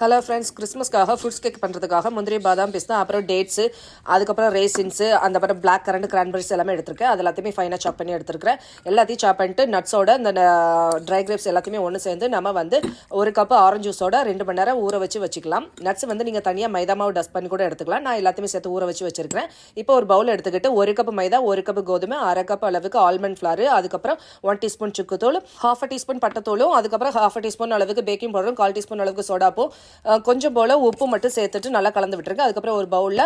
Hello friends, கிறிஸ்மஸ்க்காக fruits cake பண்ணுறதுக்காக முந்திரி பாதாம் பிஸ்தா அப்புறம் டேட்ஸு அதுக்கப்புறம் ரேசின்ஸு அந்த அப்புறம் பிளாக் கரண்ட் கிரான்பெரிஸ் எல்லாமே எடுத்துருக்கேன். அது எல்லாத்தையுமே ஃபைனாக சாப் பண்ணி எடுத்துருக்கேன். எல்லாத்தையும் சாப் பண்ணிட்டு நட்ஸோட இந்த ட்ரை கிரேப்ஸ் எல்லாத்தையுமே ஒன்று சேர்ந்து நம்ம வந்து ஒரு கப்பு ஆரஞ்சு ஜூஸோட 2 மணி நேரம் ஊற வச்சுக்கலாம். நட்ஸ் வந்து நீங்கள் தனியாக மைதா மாவு டஸ்ட் பண்ணி கூட எடுத்துக்கலாம். நான் எல்லாத்தையுமே சேர்த்து ஊற வச்சுருக்கிறேன். இப்போ ஒரு பவுல் எடுத்துக்கிட்டு 1 கப்பு மைதா, 1 கப்பு கோதுமை, 1/2 கப் அளவுக்கு ஆல்மண்ட் ஃப்ளாரு, அதுக்கப்புறம் 1 டீஸ்பூன் சுக்குத்தூள், 1/2 டீஸ்பூன் பட்டத்தூளும், அதுக்கப்புறம் 1/2 டீஸ்பூன் அளவுக்கு பேக்கிங் பவுடரும், 1/4 டீஸ்பூன் அளவுக்கு சோடாப்பும், கொஞ்சம் போல் உப்பு மட்டும் சேர்த்துட்டு நல்லா கலந்து விட்டுருங்க. அதுக்கப்புறம் ஒரு பவுலில்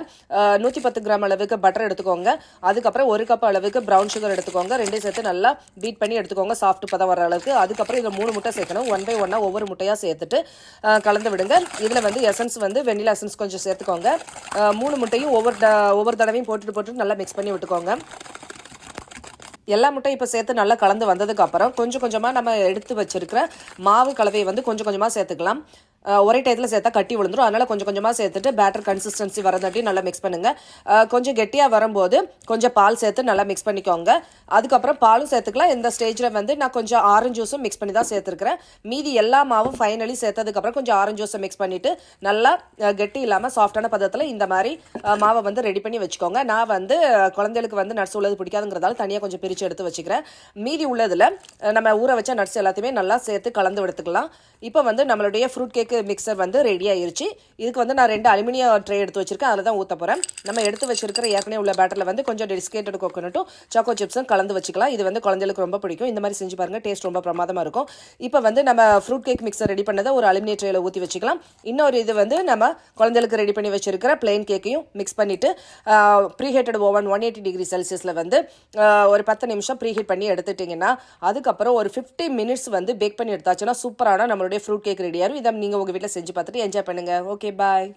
110 கிராம் அளவுக்கு பட்டர் எடுத்துக்கோங்க. அதுக்கப்புறம் 1 கப் அளவுக்கு ப்ரௌன் சுகர் எடுத்துக்கோங்க. ரெண்டையும் சேர்த்து நல்லா பீட் பண்ணி எடுத்துக்கோங்க, சாஃப்ட் பதம் வர அளவுக்கு. அதுக்கப்புறம் இதில் 3 முட்டை சேர்க்கணும். 1 பை 1 ஒவ்வொரு முட்டையாக சேர்த்துட்டு கலந்து விடுங்க. இதில் வந்து எசன்ஸ் வந்து வெண்ணிலா எசன்ஸ் கொஞ்சம் சேர்த்துக்கோங்க. 3 முட்டையும் ஒவ்வொரு தடவையும் போட்டு நல்லா மிக்ஸ் பண்ணி விட்டுக்கோங்க. எல்லா முட்டையும் இப்போ சேர்த்து நல்லா கலந்து வந்ததுக்கப்புறம் கொஞ்சமாக நம்ம எடுத்து வச்சிருக்கிற மாவு கலவையை வந்து கொஞ்சமாக சேர்த்துக்கலாம். ஒரே டயத்தில் சேர்த்தா கட்டி விழுந்துடும். அதனால் கொஞ்சமாக சேர்த்துட்டு பேட்டர் கன்சிஸ்டன்சி வரதாட்டி நல்லா மிக்ஸ் பண்ணுங்கள். கொஞ்சம் கெட்டியாக வரும்போது கொஞ்சம் பால் சேர்த்து நல்லா மிக்ஸ் பண்ணிக்கோங்க. அதுக்கப்புறம் பாலும் சேர்த்துக்கலாம். இந்த ஸ்டேஜில் வந்து நான் கொஞ்சம் ஆரஞ்சு ஜூஸும் மிக்ஸ் பண்ணி தான் சேர்த்துருக்கிறேன். மீதி எல்லா மாவும் ஃபைனலி சேர்த்ததுக்கப்புறம் கொஞ்சம் ஆரஞ்சு ஜூஸை மிக்ஸ் பண்ணிவிட்டு நல்லா கெட்டி இல்லாமல் சாஃப்டான பதத்தில் இந்த மாதிரி மாவை வந்து ரெடி பண்ணி வச்சுக்கோங்க. நான் வந்து குழந்தைகளுக்கு வந்து நட்ஸ் உள்ளது பிடிக்காதுங்கிறதால தனியாக கொஞ்சம் பிரித்து எடுத்து வச்சுக்கிறேன். மீதி உள்ளதில் நம்ம ஊற வச்ச நட்ஸ் எல்லாத்தையுமே நல்லா சேர்த்து கலந்து எடுத்துக்கலாம். இப்போ வந்து நம்மளுடைய ஃப்ரூட் கேக் மிக்சர் வந்து ரெடி ஆயிருச்சு. இதுக்கு வந்து நான் 2 அலுமினியம் ட்ரே எடுத்து வச்சிருக்கேன். அதில் தான் ஊற்ற போகிறேன். நம்ம எடுத்து வச்சிருக்கிற ஏற்கனவே உள்ள பேட்டரில் வந்து கொஞ்சம் டெசிகேட்டட் கோகோனட்டும் சாக்கோ சிப்ஸும் கலந்து வச்சுக்கலாம். இது வந்து குழந்தைகளுக்கு ரொம்ப பிடிக்கும். இந்த மாதிரி செஞ்சு பாருங்கள், டேஸ்ட் ரொம்ப பிரமாதமாக இருக்கும். இப்போ வந்து நம்ம ஃப்ரூட் கேக் மிக்சர் ரெடி பண்ணதை ஒரு அலுமினியம் ட்ரேயில் ஊற்றி வச்சுக்கலாம். இன்னொரு இது வந்து நம்ம குழந்தைகளுக்கு ரெடி பண்ணி வச்சிருக்கிற பிளெயின் கேக்கையும் மிக்ஸ் பண்ணிவிட்டு ப்ரீஹீட்டட் ஓவன் 180 டிகிரி செல்சியஸில் வந்து ஒரு 10 நிமிஷம் ப்ரீஹீட் பண்ணி எடுத்துட்டிங்கன்னா அதுக்கப்புறம் ஒரு 50 மினிட்ஸ் வந்து பேக் பண்ணி எடுத்தாச்சுன்னா சூப்பரான நம்மளுடைய ஃப்ரூட் கேக் ரெடி ஆகும். இதை நீங்கள் உங்கள் வீட்டில் செஞ்சு பார்த்துட்டு என்ஜாய் பண்ணுங்கள். ஓகே, பாய்.